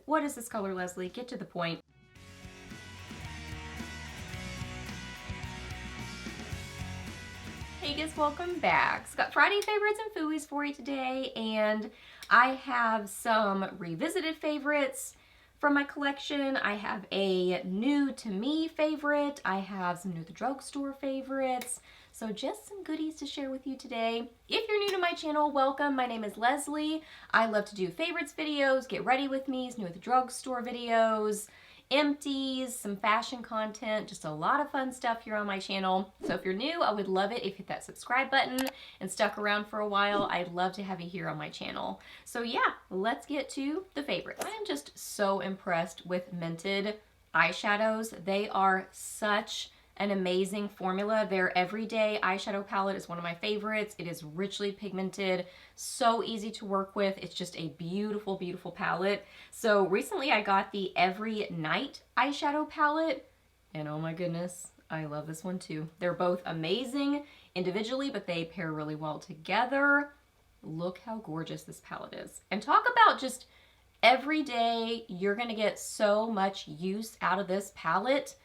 What is this color, Leslie? Get to the point. Hey guys, welcome back. So got Friday favorites and Fooeys for you today, and I have some revisited favorites from my collection. I have a new to me favorite. I have some new at the drugstore favorites. So just some goodies to share with you today. If you're new to my channel, welcome. My name is Leslie. I love to do favorites videos, get ready with me's, new at the drugstore videos, empties, some fashion content, just a lot of fun stuff here on my channel. So if you're new, I would love it if you hit that subscribe button and stuck around for a while. I'd love to have you here on my channel. So yeah, let's get to the favorites. I am just so impressed with Mented eyeshadows. They are such an amazing formula. Their everyday eyeshadow palette is one of my favorites. It is richly pigmented, so easy to work with. It's just a beautiful, beautiful palette. So recently I got the Every Night eyeshadow palette, and oh my goodness, I love this one too. They're both amazing individually, but they pair really well together. Look how gorgeous this palette is. And talk about just every day, you're gonna get so much use out of this palette.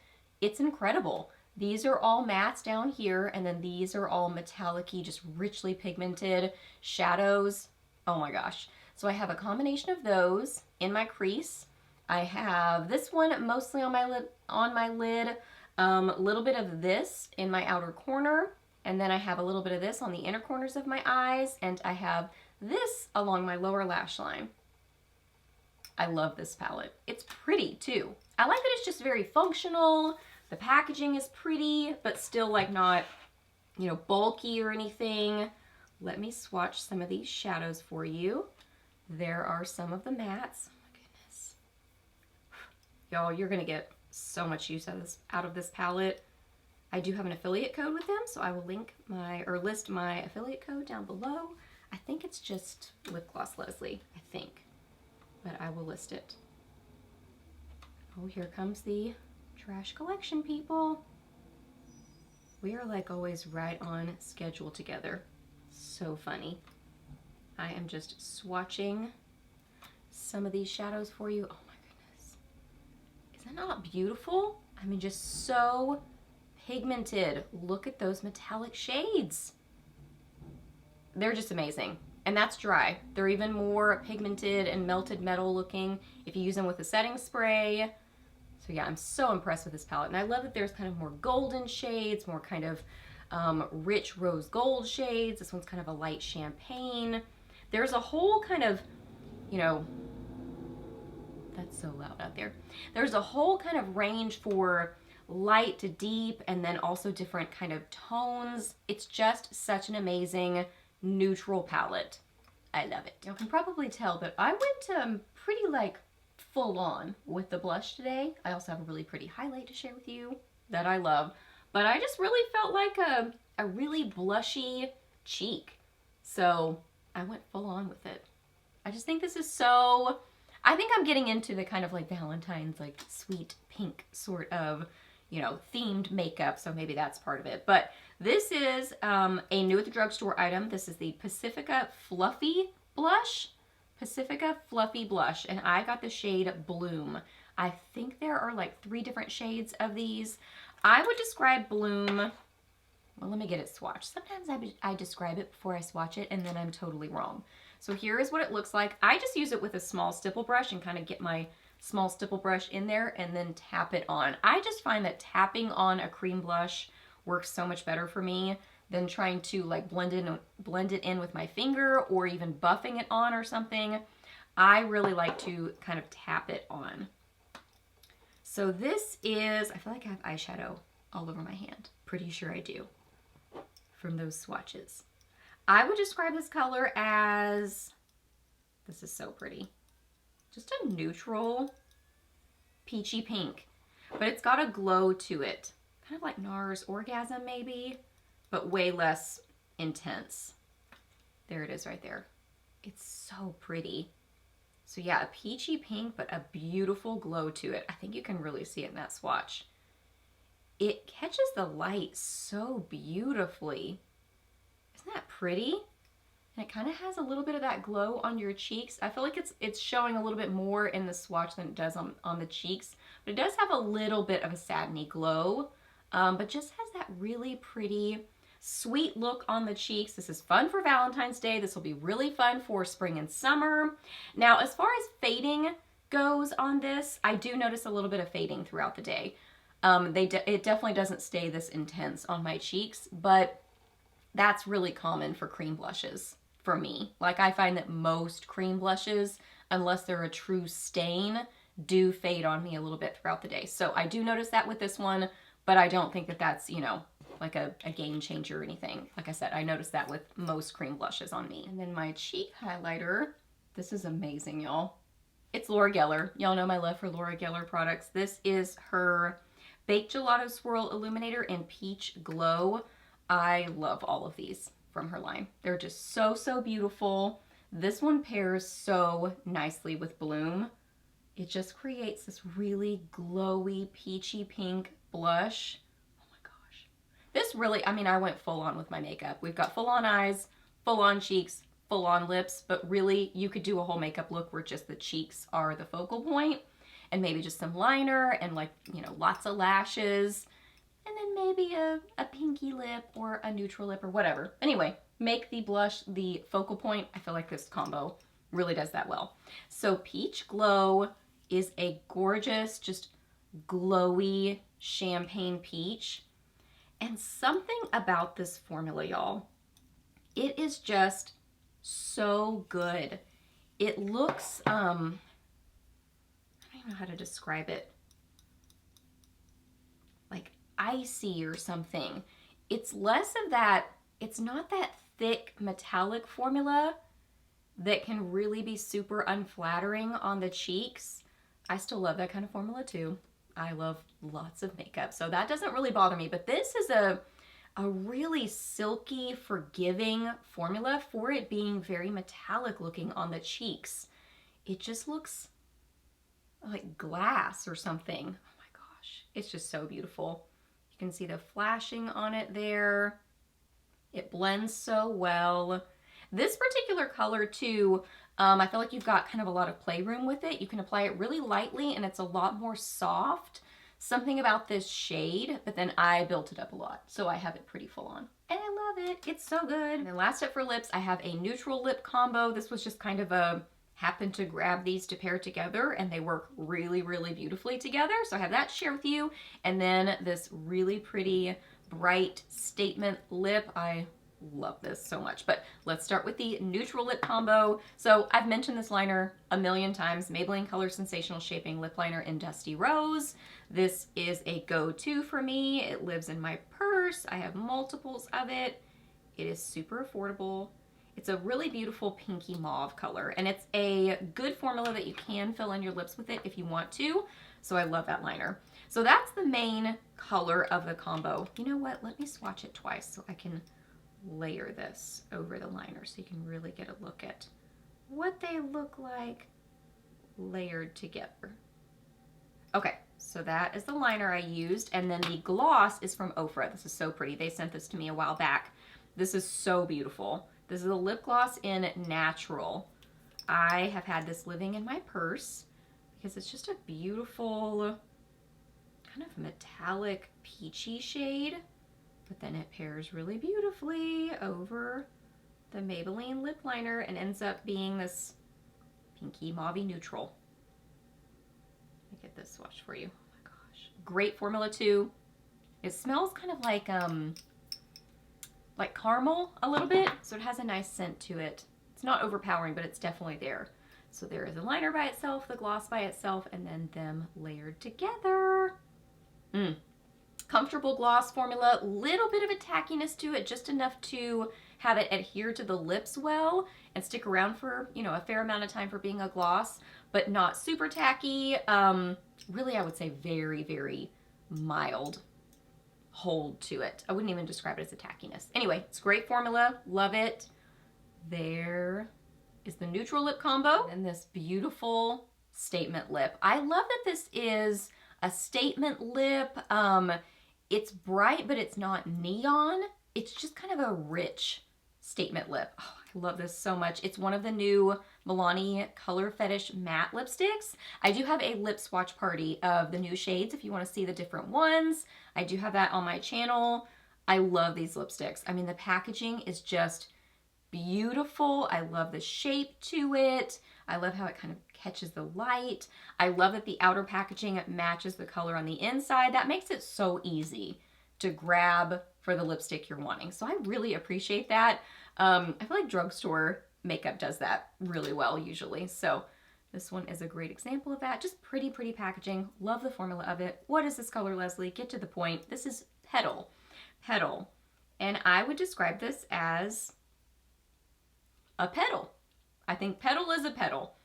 It's incredible. These are all mattes down here, and then these are all metallic-y, just richly pigmented shadows. Oh my gosh. So I have a combination of those in my crease. I have this one mostly on my lid, a little bit of this in my outer corner, and then I have a little bit of this on the inner corners of my eyes, and I have this along my lower lash line. I love this palette. It's pretty too. I like that it's just very functional. The packaging is pretty, but still like not, you know, bulky or anything. Let me swatch some of these shadows for you. There are some of the mattes. Oh my goodness. Y'all, you're gonna get so much use out of this palette. I do have an affiliate code with them, so I will list my affiliate code down below. I think it's just LipglossLeslie, I think, but I will list it. Oh, here comes the trash collection, people. We are like always right on schedule together. So funny. I am just swatching some of these shadows for you. Oh my goodness. Is that not beautiful? I mean, just so pigmented. Look at those metallic shades. They're just amazing. And that's dry. They're even more pigmented and melted metal looking if you use them with a setting spray. So yeah, I'm so impressed with this palette. And I love that there's kind of more golden shades, more kind of rich rose gold shades. This one's kind of a light champagne. There's a whole kind of, you know, that's so loud out there. There's a whole kind of range for light to deep, and then also different kind of tones. It's just such an amazing neutral palette. I love it. You can probably tell, but I went pretty like full on with the blush today. I also have a really pretty highlight to share with you that I love, but I just really felt like a really blushy cheek. So I went full on with it. I just think this is so, I think I'm getting into the kind of like Valentine's like sweet pink sort of, you know, themed makeup. So maybe that's part of it. But this is a new at the drugstore item. This is the Pacifica Fluffy Blush. Pacifica Fluffy Blush, and I got the shade Bloom. I think there are like 3 different shades of these. I would describe Bloom, well, let me get it swatched. Sometimes I describe it before I swatch it, and then I'm totally wrong. So here is what it looks like. I just use it with a small stipple brush and kind of get my small stipple brush in there and then tap it on. I just find that tapping on a cream blush works so much better for me than trying to like blend it in with my finger or even buffing it on or something. I really like to kind of tap it on. So this is, I feel like I have eyeshadow all over my hand. Pretty sure I do from those swatches. I would describe this color as, this is so pretty, just a neutral peachy pink, but it's got a glow to it. Kind of like NARS Orgasm maybe, but way less intense. There it is right there. It's so pretty. So yeah, a peachy pink, but a beautiful glow to it. I think you can really see it in that swatch. It catches the light so beautifully. Isn't that pretty? And it kind of has a little bit of that glow on your cheeks. I feel like it's showing a little bit more in the swatch than it does on the cheeks. But it does have a little bit of a satiny glow, but just has that really pretty, sweet look on the cheeks. This is fun for Valentine's Day. This will be really fun for spring and summer. Now, as far as fading goes on this, I do notice a little bit of fading throughout the day. It definitely doesn't stay this intense on my cheeks, but that's really common for cream blushes for me. Like, I find that most cream blushes, unless they're a true stain, do fade on me a little bit throughout the day. So I do notice that with this one, but I don't think that that's, you know, like a game changer or anything. Like I said, I noticed that with most cream blushes on me. And then my cheek highlighter, this is amazing, y'all. It's Laura Geller. Y'all know my love for Laura Geller products. This is her Baked Gelato Swirl Illuminator in Peach Glow. I love all of these from her line. They're just so, so beautiful. This one pairs so nicely with Bloom. It just creates this really glowy, peachy pink blush. Oh my gosh. This really, I mean, I went full on with my makeup. We've got full on eyes, full on cheeks, full on lips, but really you could do a whole makeup look where just the cheeks are the focal point and maybe just some liner and, like, you know, lots of lashes. And then maybe a pinky lip or a neutral lip or whatever. Anyway, make the blush the focal point. I feel like this combo really does that well. So Peach Glow is a gorgeous, just glowy champagne peach. And something about this formula, y'all, it is just so good. It looks, I don't even know how to describe it. Like icy or something. It's less of that, it's not that thick metallic formula that can really be really unflattering on the cheeks. I still love that kind of formula too. I love lots of makeup, so that doesn't really bother me, but this is a really silky, forgiving formula for it being very metallic looking on the cheeks. It just looks like glass or something. Oh my gosh, it's just so beautiful. You can see the flashing on it there. It blends so well. This particular color too, I feel like you've got kind of a lot of playroom with it. You can apply it really lightly and it's a lot more soft. Something about this shade, but then I built it up a lot, so I have it pretty full on. And I love it. It's so good. And then last up for lips, I have a neutral lip combo. This was just kind of a happen to grab these to pair together, and they work really, really beautifully together. So I have that to share with you. And then this really pretty, bright statement lip. I love this so much, but let's start with the neutral lip combo. So I've mentioned this liner a million times, Maybelline Color Sensational Shaping Lip Liner in Dusty Rose. This is a go-to for me. It lives in my purse. I have multiples of it. It is super affordable. It's a really beautiful pinky mauve color, and it's a good formula that you can fill in your lips with it if you want to. So I love that liner. So that's the main color of the combo. You know what? Let me swatch it twice so I can layer this over the liner so you can really get a look at what they look like layered together. Okay, so that is the liner I used, and then the gloss is from OFRA. This is so pretty. They sent this to me a while back. This is so beautiful. This is a lip gloss in Natural. I have had this living in my purse because it's just a beautiful kind of metallic peachy shade. But then it pairs really beautifully over the Maybelline lip liner and ends up being this pinky mauvey neutral. Let me get this swatch for you. Oh my gosh. Great formula too. It smells kind of like caramel a little bit, so it has a nice scent to it. It's not overpowering, but it's definitely there. So there is a liner by itself, the gloss by itself, and then them layered together. Comfortable gloss formula, little bit of a tackiness to it, just enough to have it adhere to the lips well and stick around for, you know, a fair amount of time for being a gloss, but not super tacky. Really, I would say very, very mild hold to it. I wouldn't even describe it as a tackiness. Anyway, it's a great formula, love it. There is the neutral lip combo and this beautiful statement lip. I love that this is a statement lip. It's bright, but it's not neon. It's just kind of a rich statement lip. Oh, Love this so much. It's one of the new Milani Color Fetish matte lipsticks. I do have a lip swatch party of the new shades if you want to see the different ones. I do have that on my channel. I love these lipsticks. I mean, the packaging is just beautiful. I love the shape to it. I love how it kind of catches the light. I love that the outer packaging matches the color on the inside. That makes it so easy to grab for the lipstick you're wanting. So I really appreciate that. I feel like drugstore makeup does that really well usually. So this one is a great example of that. Just pretty, pretty packaging. Love the formula of it. What is this color, Leslie? Get to the point. This is Petal. Petal. And I would describe this as a petal. I think petal is a petal.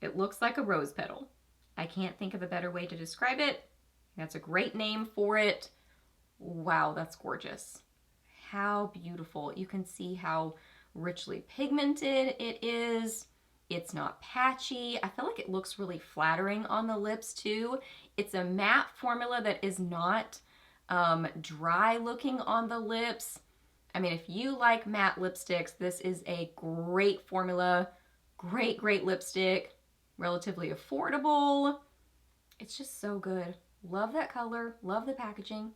It looks like a rose petal. I can't think of a better way to describe it. That's a great name for it. Wow, that's gorgeous. How beautiful. You can see how richly pigmented it is. It's not patchy. I feel like it looks really flattering on the lips too. It's a matte formula that is not dry looking on the lips. I mean, if you like matte lipsticks, this is a great formula. Great, great lipstick. Relatively affordable. It's just so good. Love that color. Love the packaging.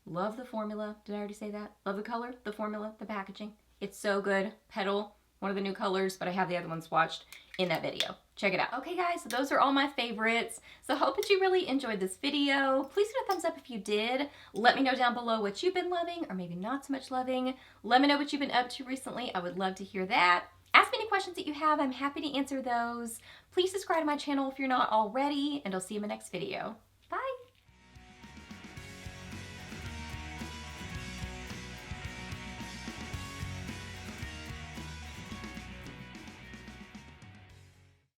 Love the formula. Did I already say that? Love the color, the formula, the packaging. It's so good. Petal, one of the new colors, but I have the other ones swatched in that video. Check it out. Okay guys, so those are all my favorites. So I hope that you really enjoyed this video. Please give it a thumbs up if you did. Let me know down below what you've been loving or maybe not so much loving. Let me know what you've been up to recently. I would love to hear that. Ask me any questions that you have. I'm happy to answer those. Please subscribe to my channel if you're not already, and I'll see you in my next video.